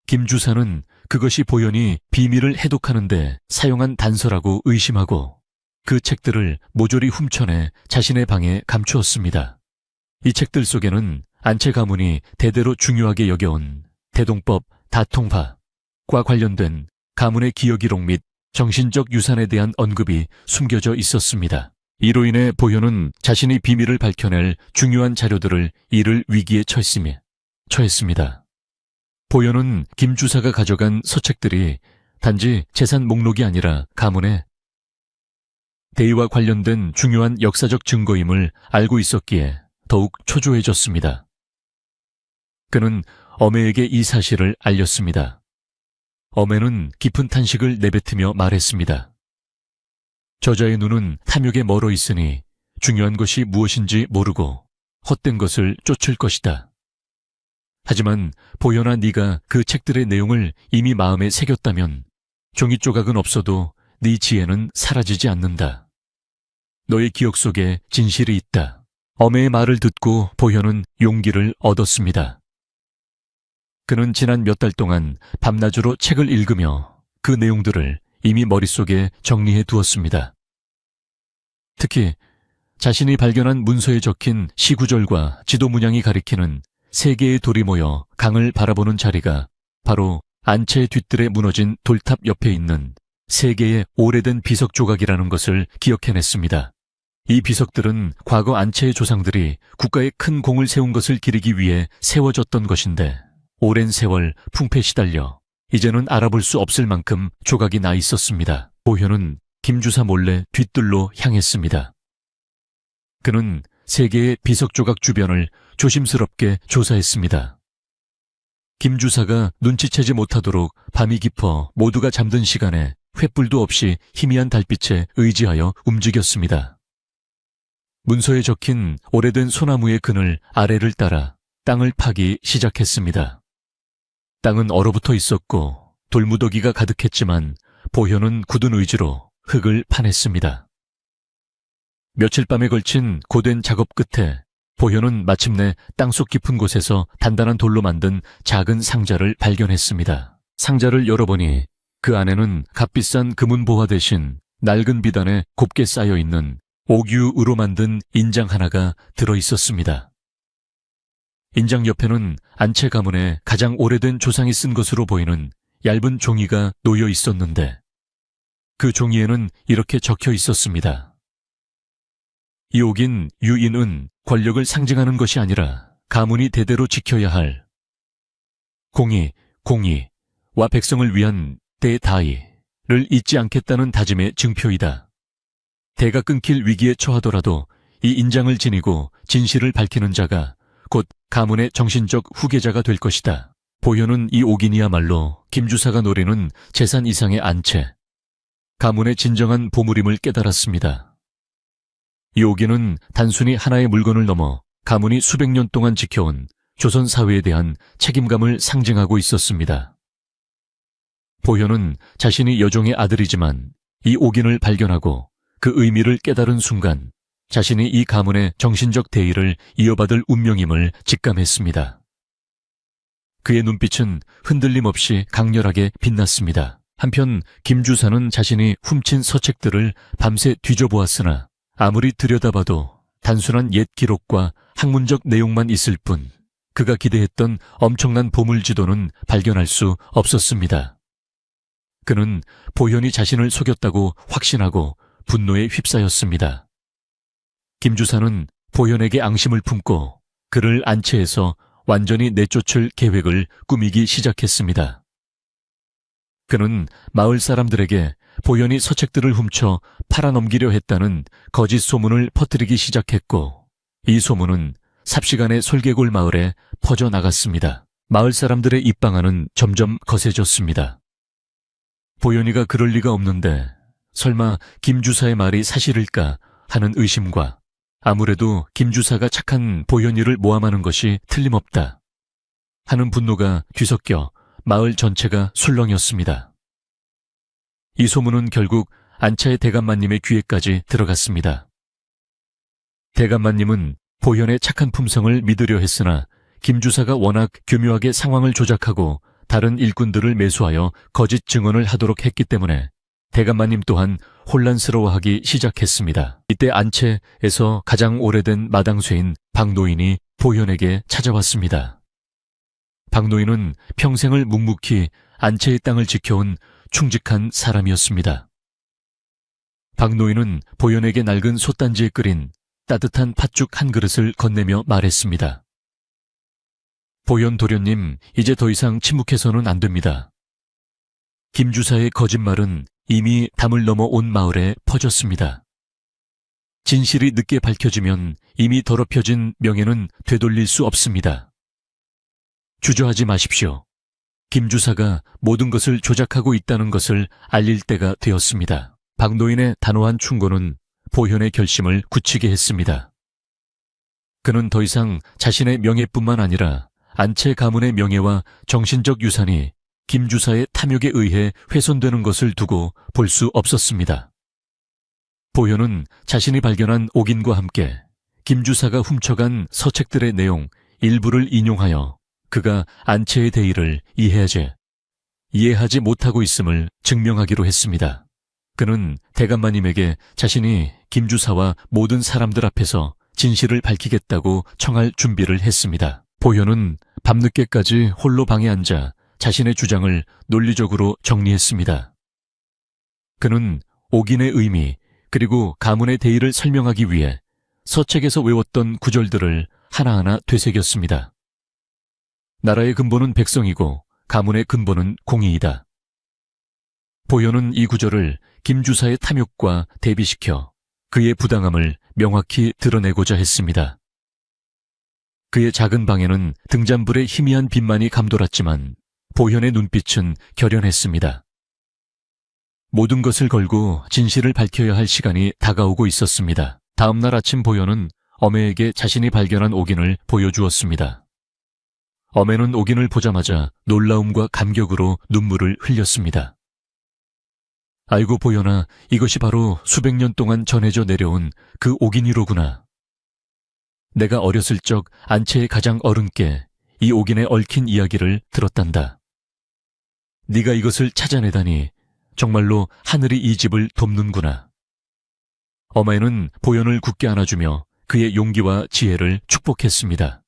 김 주사는 그것이 보현이 비밀을 해독하는데 사용한 단서라고 의심하고 그 책들을 모조리 훔쳐내 자신의 방에 감추었습니다. 이 책들 속에는 안채 가문이 대대로 중요하게 여겨온 대동법 다통파과 관련된 가문의 기억기록 및 정신적 유산에 대한 언급이 숨겨져 있었습니다. 이로 인해 보현은 자신이 비밀을 밝혀낼 중요한 자료들을 잃을 위기에 처했습니다. 보현은 김 주사가 가져간 서책들이 단지 재산 목록이 아니라 가문의 대의와 관련된 중요한 역사적 증거임을 알고 있었기에 더욱 초조해졌습니다. 그는 어매에게 이 사실을 알렸습니다. 어매는 깊은 탄식을 내뱉으며 말했습니다. 저자의 눈은 탐욕에 멀어 있으니 중요한 것이 무엇인지 모르고 헛된 것을 쫓을 것이다. 하지만 보현아, 네가 그 책들의 내용을 이미 마음에 새겼다면 종이 조각은 없어도 네 지혜는 사라지지 않는다. 너의 기억 속에 진실이 있다. 어매의 말을 듣고 보현은 용기를 얻었습니다. 그는 지난 몇 달 동안 밤낮으로 책을 읽으며 그 내용들을 이미 머릿속에 정리해 두었습니다. 특히 자신이 발견한 문서에 적힌 시구절과 지도 문양이 가리키는 세 개의 돌이 모여 강을 바라보는 자리가 바로 안채 뒤뜰에 무너진 돌탑 옆에 있는 세 개의 오래된 비석 조각이라는 것을 기억해냈습니다. 이 비석들은 과거 안채의 조상들이 국가에 큰 공을 세운 것을 기리기 위해 세워졌던 것인데 오랜 세월 풍패에 시달려 이제는 알아볼 수 없을 만큼 조각이 나 있었습니다. 보현은 김주사 몰래 뒤뜰로 향했습니다. 그는 세 개의 비석 조각 주변을 조심스럽게 조사했습니다. 김주사가 눈치채지 못하도록 밤이 깊어 모두가 잠든 시간에 횃불도 없이 희미한 달빛에 의지하여 움직였습니다. 문서에 적힌 오래된 소나무의 그늘 아래를 따라 땅을 파기 시작했습니다. 땅은 얼어붙어 있었고 돌무더기가 가득했지만 보현은 굳은 의지로 흙을 파냈습니다. 며칠 밤에 걸친 고된 작업 끝에 보현은 마침내 땅속 깊은 곳에서 단단한 돌로 만든 작은 상자를 발견했습니다. 상자를 열어보니 그 안에는 값비싼 금은보화 대신 낡은 비단에 곱게 쌓여있는 옥유으로 만든 인장 하나가 들어있었습니다. 인장 옆에는 안채 가문의 가장 오래된 조상이 쓴 것으로 보이는 얇은 종이가 놓여 있었는데 그 종이에는 이렇게 적혀 있었습니다. 이 옥인 유인은 권력을 상징하는 것이 아니라 가문이 대대로 지켜야 할 공의와 백성을 위한 대다이를 잊지 않겠다는 다짐의 증표이다. 대가 끊길 위기에 처하더라도 이 인장을 지니고 진실을 밝히는 자가 곧 가문의 정신적 후계자가 될 것이다. 보현은 이 옥인이야말로 김주사가 노리는 재산 이상의 안채, 가문의 진정한 보물임을 깨달았습니다. 이 옥인은 단순히 하나의 물건을 넘어 가문이 수백 년 동안 지켜온 조선 사회에 대한 책임감을 상징하고 있었습니다. 보현은 자신이 여종의 아들이지만 이 옥인을 발견하고 그 의미를 깨달은 순간 자신이 이 가문의 정신적 대의를 이어받을 운명임을 직감했습니다. 그의 눈빛은 흔들림 없이 강렬하게 빛났습니다. 한편 김주사는 자신이 훔친 서책들을 밤새 뒤져보았으나 아무리 들여다봐도 단순한 옛 기록과 학문적 내용만 있을 뿐 그가 기대했던 엄청난 보물지도는 발견할 수 없었습니다. 그는 보현이 자신을 속였다고 확신하고 분노에 휩싸였습니다. 김 주사는 보현에게 앙심을 품고 그를 안채에서 완전히 내쫓을 계획을 꾸미기 시작했습니다. 그는 마을 사람들에게 보현이 서책들을 훔쳐 팔아넘기려 했다는 거짓 소문을 퍼뜨리기 시작했고, 이 소문은 삽시간에 솔개골 마을에 퍼져나갔습니다. 마을 사람들의 입방아는 점점 거세졌습니다. 보현이가 그럴 리가 없는데 설마 김 주사의 말이 사실일까 하는 의심과, 아무래도 김 주사가 착한 보현이를 모함하는 것이 틀림없다 하는 분노가 뒤섞여 마을 전체가 술렁였습니다. 이 소문은 결국 안차의 대감마님의 귀에까지 들어갔습니다. 대감마님은 보현의 착한 품성을 믿으려 했으나 김 주사가 워낙 교묘하게 상황을 조작하고 다른 일꾼들을 매수하여 거짓 증언을 하도록 했기 때문에 대감마님 또한 혼란스러워하기 시작했습니다. 이때 안채에서 가장 오래된 마당쇠인 박노인이 보현에게 찾아왔습니다. 박노인은 평생을 묵묵히 안채의 땅을 지켜온 충직한 사람이었습니다. 박노인은 보현에게 낡은 솥단지에 끓인 따뜻한 팥죽 한 그릇을 건네며 말했습니다. 보현 도련님, 이제 더 이상 침묵해서는 안 됩니다. 김 주사의 거짓말은 이미 담을 넘어 온 마을에 퍼졌습니다. 진실이 늦게 밝혀지면 이미 더럽혀진 명예는 되돌릴 수 없습니다. 주저하지 마십시오. 김 주사가 모든 것을 조작하고 있다는 것을 알릴 때가 되었습니다. 박노인의 단호한 충고는 보현의 결심을 굳히게 했습니다. 그는 더 이상 자신의 명예뿐만 아니라 안채 가문의 명예와 정신적 유산이 김 주사의 탐욕에 의해 훼손되는 것을 두고 볼 수 없었습니다. 보현은 자신이 발견한 옥인과 함께 김 주사가 훔쳐간 서책들의 내용 일부를 인용하여 그가 안채의 대의를 이해하지 못하고 있음을 증명하기로 했습니다. 그는 대감마님에게 자신이 김 주사와 모든 사람들 앞에서 진실을 밝히겠다고 청할 준비를 했습니다. 보현은 밤늦게까지 홀로 방에 앉아 자신의 주장을 논리적으로 정리했습니다. 그는 옥인의 의미 그리고 가문의 대의를 설명하기 위해 서책에서 외웠던 구절들을 하나하나 되새겼습니다. 나라의 근본은 백성이고 가문의 근본은 공의이다. 보현은 이 구절을 김 주사의 탐욕과 대비시켜 그의 부당함을 명확히 드러내고자 했습니다. 그의 작은 방에는 등잔불의 희미한 빛만이 감돌았지만 보현의 눈빛은 결연했습니다. 모든 것을 걸고 진실을 밝혀야 할 시간이 다가오고 있었습니다. 다음 날 아침 보현은 어매에게 자신이 발견한 옥인을 보여주었습니다. 어매는 옥인을 보자마자 놀라움과 감격으로 눈물을 흘렸습니다. 아이고 보현아, 이것이 바로 수백 년 동안 전해져 내려온 그 옥인이로구나. 내가 어렸을 적 안채의 가장 어른께 이 옥인의 얽힌 이야기를 들었단다. 네가 이것을 찾아내다니 정말로 하늘이 이 집을 돕는구나. 어매는 보현을 굳게 안아주며 그의 용기와 지혜를 축복했습니다.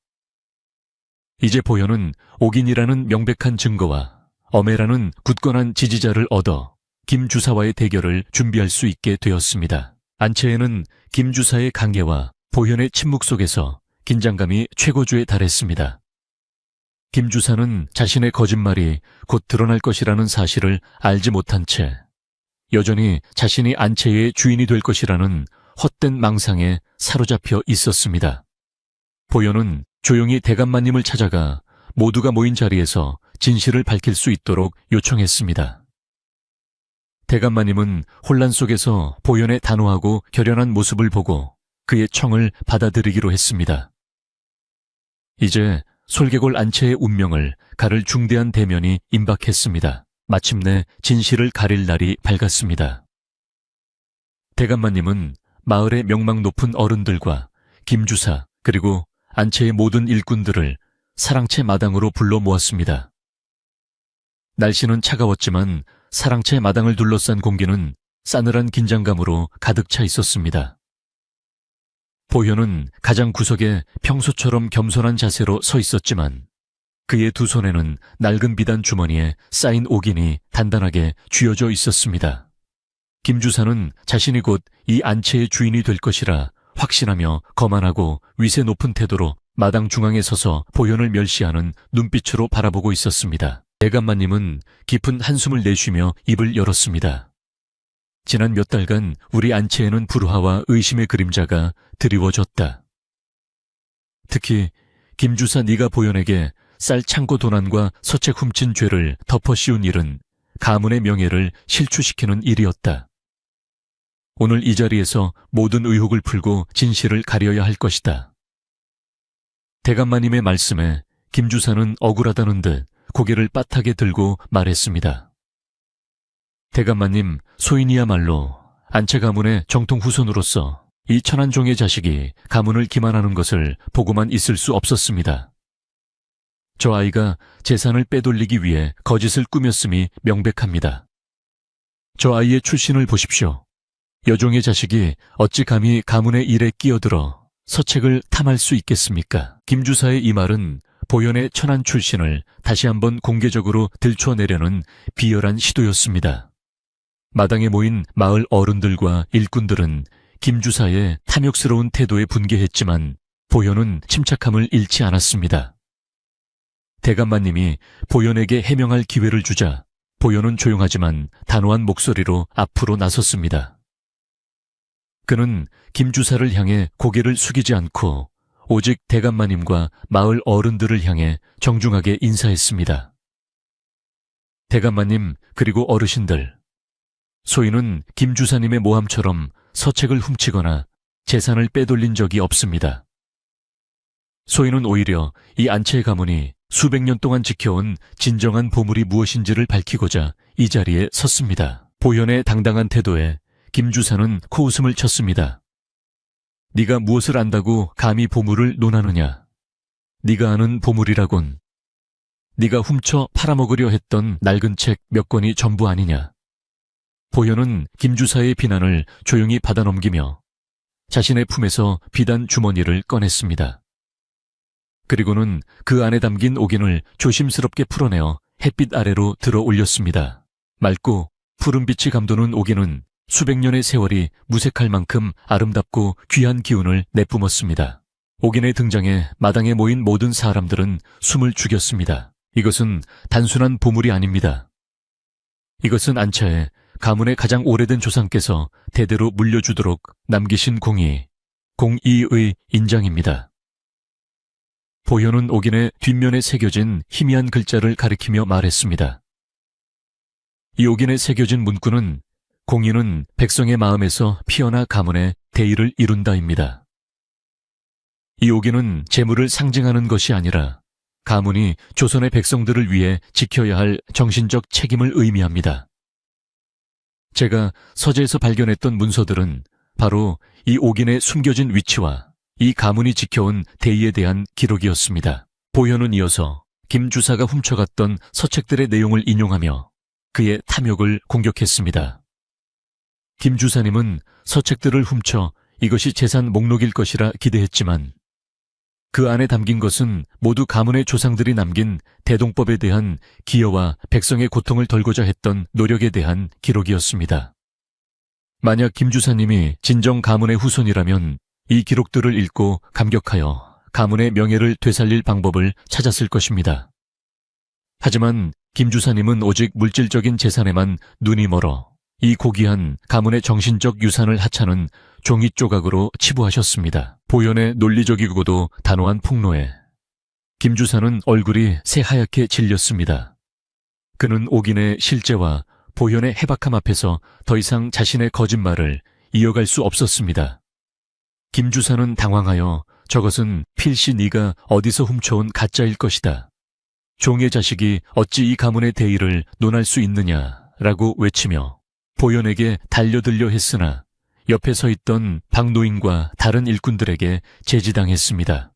이제 보현은 옥인이라는 명백한 증거와 어매라는 굳건한 지지자를 얻어 김 주사와의 대결을 준비할 수 있게 되었습니다. 안채에는 김 주사의 강예와 보현의 침묵 속에서 긴장감이 최고조에 달했습니다. 김 주사는 자신의 거짓말이 곧 드러날 것이라는 사실을 알지 못한 채 여전히 자신이 안채의 주인이 될 것이라는 헛된 망상에 사로잡혀 있었습니다. 보현은 조용히 대감마님을 찾아가 모두가 모인 자리에서 진실을 밝힐 수 있도록 요청했습니다. 대감마님은 혼란 속에서 보현의 단호하고 결연한 모습을 보고 그의 청을 받아들이기로 했습니다. 이제 솔개골 안채의 운명을 가를 중대한 대면이 임박했습니다. 마침내 진실을 가릴 날이 밝았습니다. 대감마님은 마을의 명망 높은 어른들과 김주사 그리고 안채의 모든 일꾼들을 사랑채 마당으로 불러 모았습니다. 날씨는 차가웠지만 사랑채 마당을 둘러싼 공기는 싸늘한 긴장감으로 가득 차 있었습니다. 보현은 가장 구석에 평소처럼 겸손한 자세로 서 있었지만 그의 두 손에는 낡은 비단 주머니에 쌓인 옥인이 단단하게 쥐어져 있었습니다. 김 주사는 자신이 곧 이 안채의 주인이 될 것이라 확신하며 거만하고 위세 높은 태도로 마당 중앙에 서서 보현을 멸시하는 눈빛으로 바라보고 있었습니다. 대감마님은 깊은 한숨을 내쉬며 입을 열었습니다. 지난 몇 달간 우리 안채에는 불화와 의심의 그림자가 드리워졌다. 특히 김주사 네가 보현에게 쌀 창고 도난과 서책 훔친 죄를 덮어씌운 일은 가문의 명예를 실추시키는 일이었다. 오늘 이 자리에서 모든 의혹을 풀고 진실을 가려야 할 것이다. 대감마님의 말씀에 김주사는 억울하다는 듯 고개를 빳하게 들고 말했습니다. 대감마님, 소인이야말로 안채 가문의 정통 후손으로서 이 천한종의 자식이 가문을 기만하는 것을 보고만 있을 수 없었습니다. 저 아이가 재산을 빼돌리기 위해 거짓을 꾸몄음이 명백합니다. 저 아이의 출신을 보십시오. 여종의 자식이 어찌 감히 가문의 일에 끼어들어 서책을 탐할 수 있겠습니까? 김주사의 이 말은 보현의 천한 출신을 다시 한번 공개적으로 들춰내려는 비열한 시도였습니다. 마당에 모인 마을 어른들과 일꾼들은 김주사의 탐욕스러운 태도에 분개했지만 보현은 침착함을 잃지 않았습니다. 대감마님이 보현에게 해명할 기회를 주자 보현은 조용하지만 단호한 목소리로 앞으로 나섰습니다. 그는 김주사를 향해 고개를 숙이지 않고 오직 대감마님과 마을 어른들을 향해 정중하게 인사했습니다. 대감마님 그리고 어르신들, 소인은 김주사님의 모함처럼 서책을 훔치거나 재산을 빼돌린 적이 없습니다. 소인은 오히려 이 안채 가문이 수백 년 동안 지켜온 진정한 보물이 무엇인지를 밝히고자 이 자리에 섰습니다. 보현의 당당한 태도에 김주사는 코웃음을 쳤습니다. 네가 무엇을 안다고 감히 보물을 논하느냐? 네가 아는 보물이라곤 네가 훔쳐 팔아먹으려 했던 낡은 책 몇 권이 전부 아니냐? 보현은 김주사의 비난을 조용히 받아넘기며 자신의 품에서 비단 주머니를 꺼냈습니다. 그리고는 그 안에 담긴 옥인을 조심스럽게 풀어내어 햇빛 아래로 들어 올렸습니다. 맑고 푸른 빛이 감도는 옥인은 수백 년의 세월이 무색할 만큼 아름답고 귀한 기운을 내뿜었습니다. 옥인의 등장에 마당에 모인 모든 사람들은 숨을 죽였습니다. 이것은 단순한 보물이 아닙니다. 이것은 안차에 가문의 가장 오래된 조상께서 대대로 물려주도록 남기신 공의의 인장입니다. 보현은 옥인의 뒷면에 새겨진 희미한 글자를 가리키며 말했습니다. 이 옥인에 새겨진 문구는 공의는 백성의 마음에서 피어나 가문의 대의를 이룬다입니다. 이 옥인은 재물을 상징하는 것이 아니라 가문이 조선의 백성들을 위해 지켜야 할 정신적 책임을 의미합니다. 제가 서재에서 발견했던 문서들은 바로 이 옥인의 숨겨진 위치와 이 가문이 지켜온 대의에 대한 기록이었습니다. 보현은 이어서 김 주사가 훔쳐갔던 서책들의 내용을 인용하며 그의 탐욕을 공격했습니다. 김 주사님은 서책들을 훔쳐 이것이 재산 목록일 것이라 기대했지만 그 안에 담긴 것은 모두 가문의 조상들이 남긴 대동법에 대한 기여와 백성의 고통을 덜고자 했던 노력에 대한 기록이었습니다. 만약 김 주사님이 진정 가문의 후손이라면 이 기록들을 읽고 감격하여 가문의 명예를 되살릴 방법을 찾았을 것입니다. 하지만 김 주사님은 오직 물질적인 재산에만 눈이 멀어 이 고귀한 가문의 정신적 유산을 하찮은 종이 조각으로 치부하셨습니다. 보현의 논리적이고도 단호한 폭로에 김 주사는 얼굴이 새하얗게 질렸습니다. 그는 옥인의 실제와 보현의 해박함 앞에서 더 이상 자신의 거짓말을 이어갈 수 없었습니다. 김 주사는 당황하여 저것은 필시 네가 어디서 훔쳐온 가짜일 것이다. 종의 자식이 어찌 이 가문의 대의를 논할 수 있느냐라고 외치며 보현에게 달려들려 했으나 옆에 서 있던 박노인과 다른 일꾼들에게 제지당했습니다.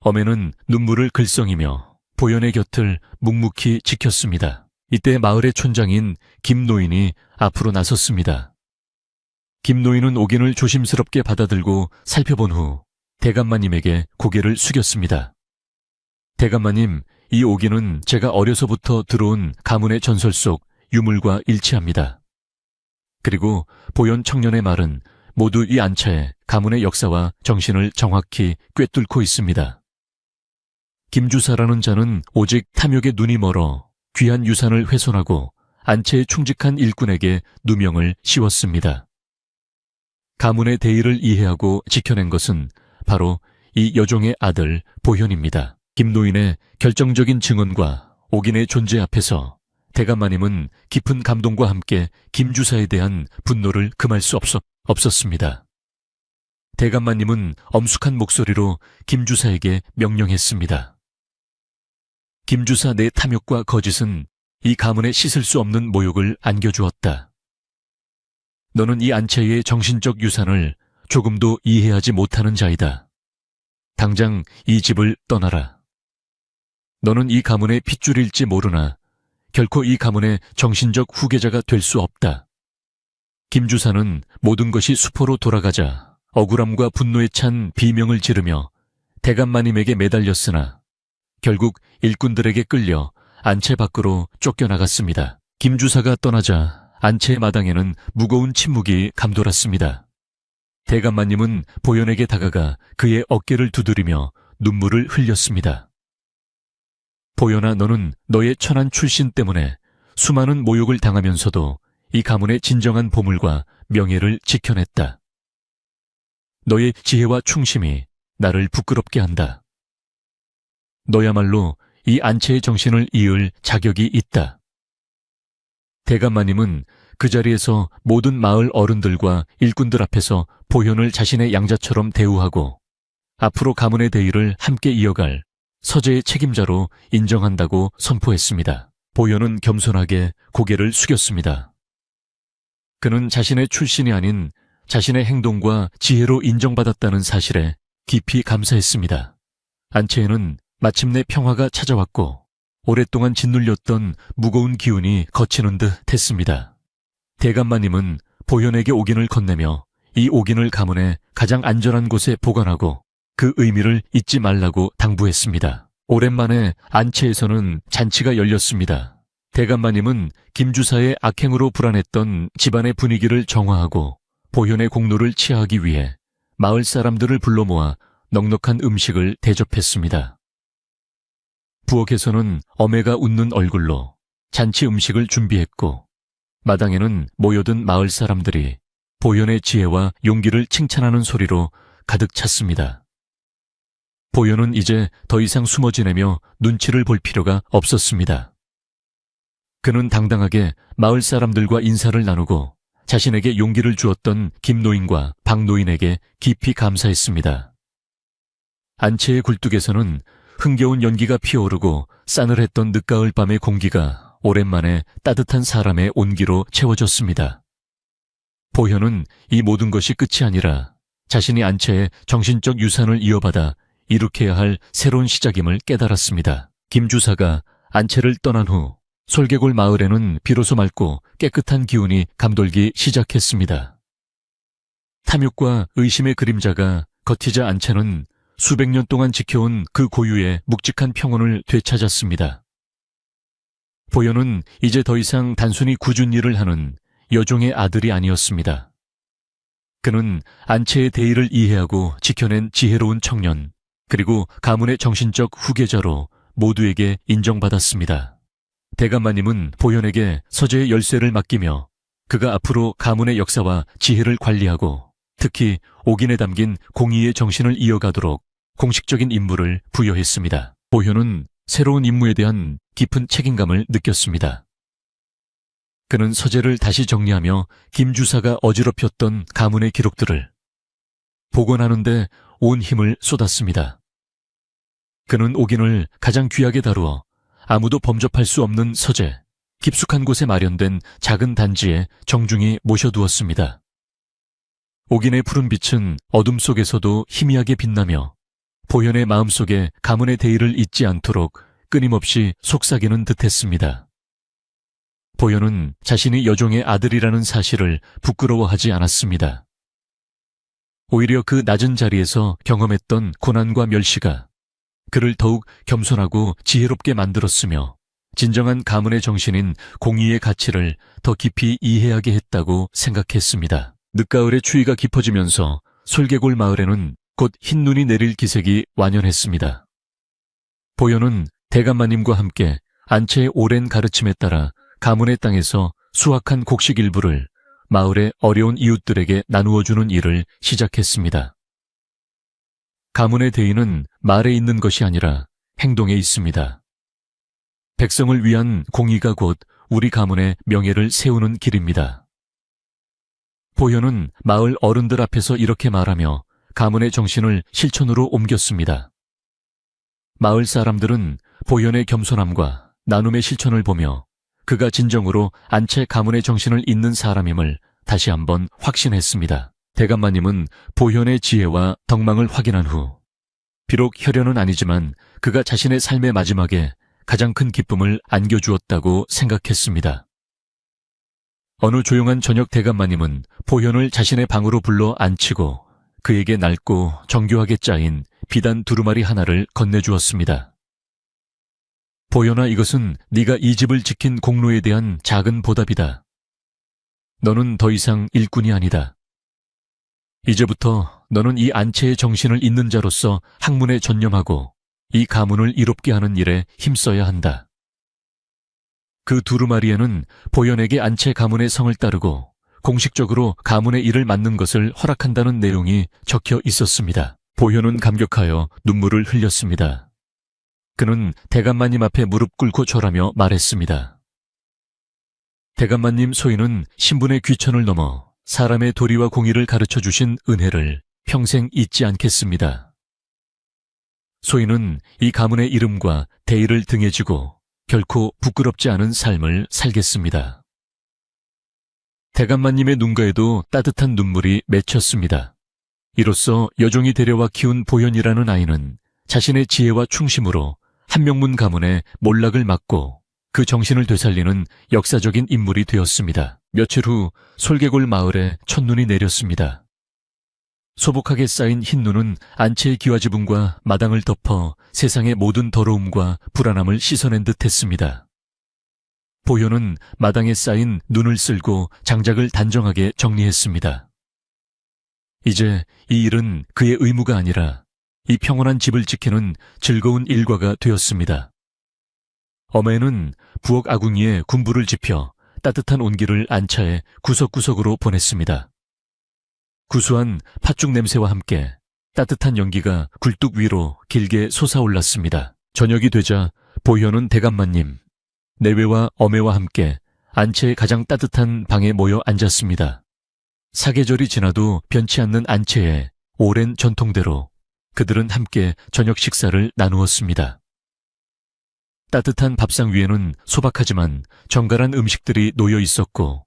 엄애는 눈물을 글썽이며 보현의 곁을 묵묵히 지켰습니다. 이때 마을의 촌장인 김노인이 앞으로 나섰습니다. 김노인은 옥인을 조심스럽게 받아들고 살펴본 후 대감마님에게 고개를 숙였습니다. 대감마님, 이 옥인은 제가 어려서부터 들어온 가문의 전설 속 유물과 일치합니다. 그리고 보현 청년의 말은 모두 이 안차에 가문의 역사와 정신을 정확히 꿰뚫고 있습니다. 김주사라는 자는 오직 탐욕에 눈이 멀어 귀한 유산을 훼손하고 안채에 충직한 일꾼에게 누명을 씌웠습니다. 가문의 대의를 이해하고 지켜낸 것은 바로 이 여종의 아들 보현입니다. 김노인의 결정적인 증언과 옥인의 존재 앞에서 대감마님은 깊은 감동과 함께 김주사에 대한 분노를 금할 수 없었습니다. 대감마님은 엄숙한 목소리로 김주사에게 명령했습니다. 김주사 내 탐욕과 거짓은 이 가문에 씻을 수 없는 모욕을 안겨주었다. 너는 이 안채의 정신적 유산을 조금도 이해하지 못하는 자이다. 당장 이 집을 떠나라. 너는 이 가문의 핏줄일지 모르나 결코 이 가문의 정신적 후계자가 될 수 없다. 김주사는 모든 것이 수포로 돌아가자 억울함과 분노에 찬 비명을 지르며 대감마님에게 매달렸으나 결국 일꾼들에게 끌려 안채 밖으로 쫓겨나갔습니다. 김주사가 떠나자 안채의 마당에는 무거운 침묵이 감돌았습니다. 대감마님은 보현에게 다가가 그의 어깨를 두드리며 눈물을 흘렸습니다. 보현아, 너는 너의 천한 출신 때문에 수많은 모욕을 당하면서도 이 가문의 진정한 보물과 명예를 지켜냈다. 너의 지혜와 충심이 나를 부끄럽게 한다. 너야말로 이 안채의 정신을 이을 자격이 있다. 대감마님은 그 자리에서 모든 마을 어른들과 일꾼들 앞에서 보현을 자신의 양자처럼 대우하고 앞으로 가문의 대의를 함께 이어갈 서재의 책임자로 인정한다고 선포했습니다. 보현은 겸손하게 고개를 숙였습니다. 그는 자신의 출신이 아닌 자신의 행동과 지혜로 인정받았다는 사실에 깊이 감사했습니다. 안채에는 마침내 평화가 찾아왔고 오랫동안 짓눌렸던 무거운 기운이 걷히는 듯 했습니다. 대감마님은 보현에게 옥인을 건네며 이 옥인을 가문의 가장 안전한 곳에 보관하고 그 의미를 잊지 말라고 당부했습니다. 오랜만에 안채에서는 잔치가 열렸습니다. 대감마님은 김주사의 악행으로 불안했던 집안의 분위기를 정화하고 보현의 공로를 치하하기 위해 마을 사람들을 불러 모아 넉넉한 음식을 대접했습니다. 부엌에서는 어매가 웃는 얼굴로 잔치 음식을 준비했고 마당에는 모여든 마을 사람들이 보현의 지혜와 용기를 칭찬하는 소리로 가득 찼습니다. 보현은 이제 더 이상 숨어 지내며 눈치를 볼 필요가 없었습니다. 그는 당당하게 마을 사람들과 인사를 나누고 자신에게 용기를 주었던 김노인과 박노인에게 깊이 감사했습니다. 안채의 굴뚝에서는 흥겨운 연기가 피어오르고 싸늘했던 늦가을 밤의 공기가 오랜만에 따뜻한 사람의 온기로 채워졌습니다. 보현은 이 모든 것이 끝이 아니라 자신이 안채의 정신적 유산을 이어받아 이룩해야 할 새로운 시작임을 깨달았습니다. 김주사가 안채를 떠난 후 솔개골 마을에는 비로소 맑고 깨끗한 기운이 감돌기 시작했습니다. 탐욕과 의심의 그림자가 걷히자 안채는 수백 년 동안 지켜온 그 고유의 묵직한 평온을 되찾았습니다. 보현은 이제 더 이상 단순히 굳은 일을 하는 여종의 아들이 아니었습니다. 그는 안채의 대의를 이해하고 지켜낸 지혜로운 청년, 그리고 가문의 정신적 후계자로 모두에게 인정받았습니다. 대감마님은 보현에게 서재의 열쇠를 맡기며 그가 앞으로 가문의 역사와 지혜를 관리하고 특히 옥인에 담긴 공의의 정신을 이어가도록 공식적인 임무를 부여했습니다. 보현은 새로운 임무에 대한 깊은 책임감을 느꼈습니다. 그는 서재를 다시 정리하며 김주사가 어지럽혔던 가문의 기록들을 복원하는 데 온 힘을 쏟았습니다. 그는 옥인을 가장 귀하게 다루어 아무도 범접할 수 없는 서재, 깊숙한 곳에 마련된 작은 단지에 정중히 모셔두었습니다. 옥인의 푸른 빛은 어둠 속에서도 희미하게 빛나며 보현의 마음속에 가문의 대의를 잊지 않도록 끊임없이 속삭이는 듯했습니다. 보현은 자신이 여종의 아들이라는 사실을 부끄러워하지 않았습니다. 오히려 그 낮은 자리에서 경험했던 고난과 멸시가 그를 더욱 겸손하고 지혜롭게 만들었으며 진정한 가문의 정신인 공의의 가치를 더 깊이 이해하게 했다고 생각했습니다. 늦가을의 추위가 깊어지면서 솔개골 마을에는 곧 흰눈이 내릴 기색이 완연했습니다. 보현은 대감마님과 함께 안채의 오랜 가르침에 따라 가문의 땅에서 수확한 곡식 일부를 마을의 어려운 이웃들에게 나누어주는 일을 시작했습니다. 가문의 대의는 말에 있는 것이 아니라 행동에 있습니다. 백성을 위한 공의가 곧 우리 가문의 명예를 세우는 길입니다. 보현은 마을 어른들 앞에서 이렇게 말하며 가문의 정신을 실천으로 옮겼습니다. 마을 사람들은 보현의 겸손함과 나눔의 실천을 보며 그가 진정으로 안채 가문의 정신을 잇는 사람임을 다시 한번 확신했습니다. 대감마님은 보현의 지혜와 덕망을 확인한 후 비록 혈연은 아니지만 그가 자신의 삶의 마지막에 가장 큰 기쁨을 안겨주었다고 생각했습니다. 어느 조용한 저녁 대감마님은 보현을 자신의 방으로 불러 앉히고 그에게 낡고 정교하게 짜인 비단 두루마리 하나를 건네주었습니다. 보현아, 이것은 네가 이 집을 지킨 공로에 대한 작은 보답이다. 너는 더 이상 일꾼이 아니다. 이제부터 너는 이 안채의 정신을 잇는 자로서 학문에 전념하고 이 가문을 이롭게 하는 일에 힘써야 한다. 그 두루마리에는 보현에게 안채 가문의 성을 따르고 공식적으로 가문의 일을 맡는 것을 허락한다는 내용이 적혀 있었습니다. 보현은 감격하여 눈물을 흘렸습니다. 그는 대감마님 앞에 무릎 꿇고 절하며 말했습니다. 대감마님, 소인은 신분의 귀천을 넘어 사람의 도리와 공의를 가르쳐 주신 은혜를 평생 잊지 않겠습니다. 소인은 이 가문의 이름과 대의를 등에 지고 결코 부끄럽지 않은 삶을 살겠습니다. 대감마님의 눈가에도 따뜻한 눈물이 맺혔습니다. 이로써 여종이 데려와 키운 보현이라는 아이는 자신의 지혜와 충심으로 한명문 가문의 몰락을 막고 그 정신을 되살리는 역사적인 인물이 되었습니다. 며칠 후 솔개골 마을에 첫눈이 내렸습니다. 소복하게 쌓인 흰눈은 안채의 기와지붕과 마당을 덮어 세상의 모든 더러움과 불안함을 씻어낸 듯 했습니다. 보현은 마당에 쌓인 눈을 쓸고 장작을 단정하게 정리했습니다. 이제 이 일은 그의 의무가 아니라 이 평온한 집을 지키는 즐거운 일과가 되었습니다. 어매는 부엌 아궁이에 군불을 지펴 따뜻한 온기를 안차의 구석구석으로 보냈습니다. 구수한 팥죽 냄새와 함께 따뜻한 연기가 굴뚝 위로 길게 솟아올랐습니다. 저녁이 되자 보현은 대감마님, 내외와 어매와 함께 안채의 가장 따뜻한 방에 모여 앉았습니다. 사계절이 지나도 변치 않는 안채의 오랜 전통대로 그들은 함께 저녁 식사를 나누었습니다. 따뜻한 밥상 위에는 소박하지만 정갈한 음식들이 놓여 있었고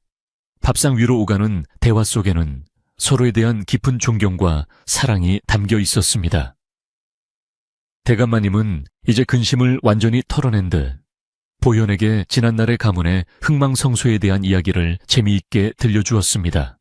밥상 위로 오가는 대화 속에는 서로에 대한 깊은 존경과 사랑이 담겨 있었습니다. 대감마님은 이제 근심을 완전히 털어낸 듯 보현에게 지난날의 가문의 흥망성쇠에 대한 이야기를 재미있게 들려주었습니다.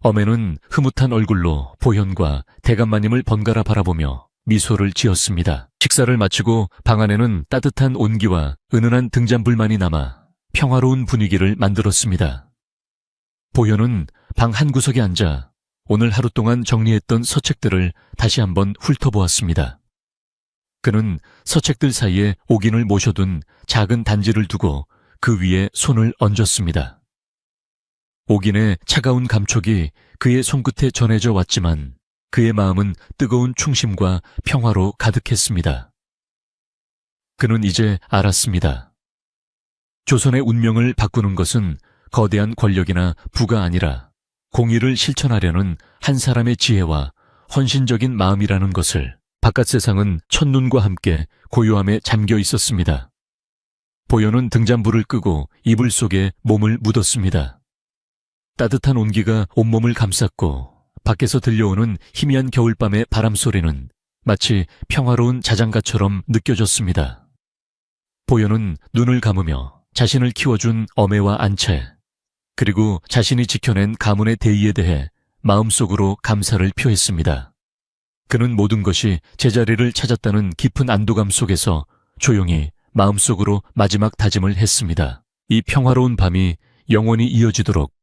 어매는 흐뭇한 얼굴로 보현과 대감마님을 번갈아 바라보며 미소를 지었습니다. 식사를 마치고 방 안에는 따뜻한 온기와 은은한 등잔불만이 남아 평화로운 분위기를 만들었습니다. 보현은 방 한구석에 앉아 오늘 하루 동안 정리했던 서책들을 다시 한번 훑어보았습니다. 그는 서책들 사이에 옥인을 모셔둔 작은 단지를 두고 그 위에 손을 얹었습니다. 옥인의 차가운 감촉이 그의 손끝에 전해져 왔지만 그의 마음은 뜨거운 충심과 평화로 가득했습니다. 그는 이제 알았습니다. 조선의 운명을 바꾸는 것은 거대한 권력이나 부가 아니라 공의를 실천하려는 한 사람의 지혜와 헌신적인 마음이라는 것을. 바깥 세상은 첫눈과 함께 고요함에 잠겨 있었습니다. 보현은 등잔불을 끄고 이불 속에 몸을 묻었습니다. 따뜻한 온기가 온몸을 감쌌고 밖에서 들려오는 희미한 겨울밤의 바람소리는 마치 평화로운 자장가처럼 느껴졌습니다. 보현은 눈을 감으며 자신을 키워준 어매와 안채, 그리고 자신이 지켜낸 가문의 대의에 대해 마음속으로 감사를 표했습니다. 그는 모든 것이 제자리를 찾았다는 깊은 안도감 속에서 조용히 마음속으로 마지막 다짐을 했습니다. 이 평화로운 밤이 영원히 이어지도록